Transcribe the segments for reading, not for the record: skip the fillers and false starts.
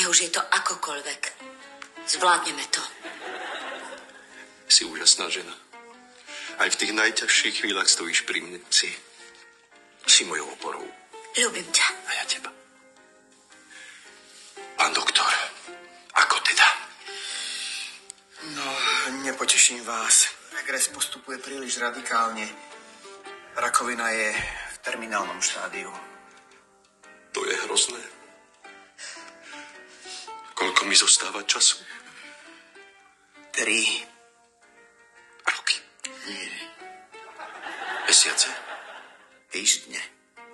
Nech už je to akokoľvek. Zvládneme to. Si úžasná žena. Aj v tých najťažších chvíľach stojíš pri mne. Si mojou oporou. Ľúbim ťa. A ja teba. Pán doktor, ako teda? No, nepoteším vás. Regres postupuje príliš radikálne. Rakovina je v terminálnom štádiu. To je hrozné. Koľko mi zostáva času? 3 roky. Nie. Mesiace. Týždne.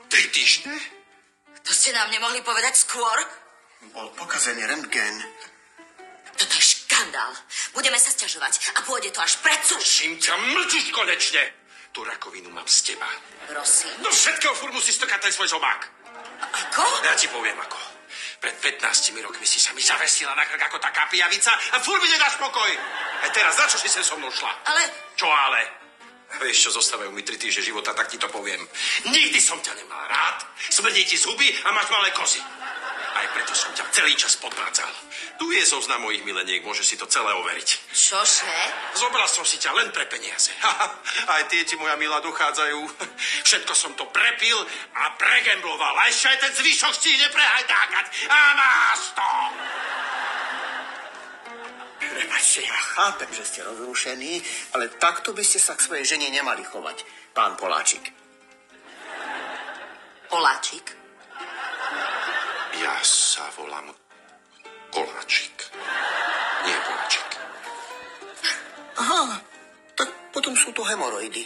3 týždne? To ste nám nemohli povedať skôr? Bol pokazený rentgen. Toto je škandál. Budeme sa sťažovať a pôjde to až pred súd. Čím ťa mlčíš konečne? Tú rakovinu mám z teba. Prosím. Do všetkého furt musí stokať ten svoj zobák. Ako? Ja ti poviem ako. Pred 15 rokmi si sa mi zavesila na krk ako taká pijavica a furt mi nedáš pokoj. A teraz na čo si sem so mnou šla? Ale... Čo ale? Vieš čo, zostávajú mi 3 týždne života, tak ti to poviem. Nikdy som ťa nemal rád. Smrdí ti zuby a máš malé kozy. Aj preto som ťa celý čas podvádzal. Tu je zoznam mojich mileniek, môžeš si to celé overiť. Čože? Zobral som si ťa len pre peniaze. Aj tie ti, moja milá, dochádzajú. Všetko som to prepil a pregembloval. A ešte aj ten zvyšok si neprehajdákať. A máš to! Prepačte, ja chápem, že ste rozrušení, ale takto by ste sa k svojej žene nemali chovať, pán Poláčik. Poláčik? Ja sa volám Koláčik. Nie Poláčik. Aha, tak potom sú to hemoroidy.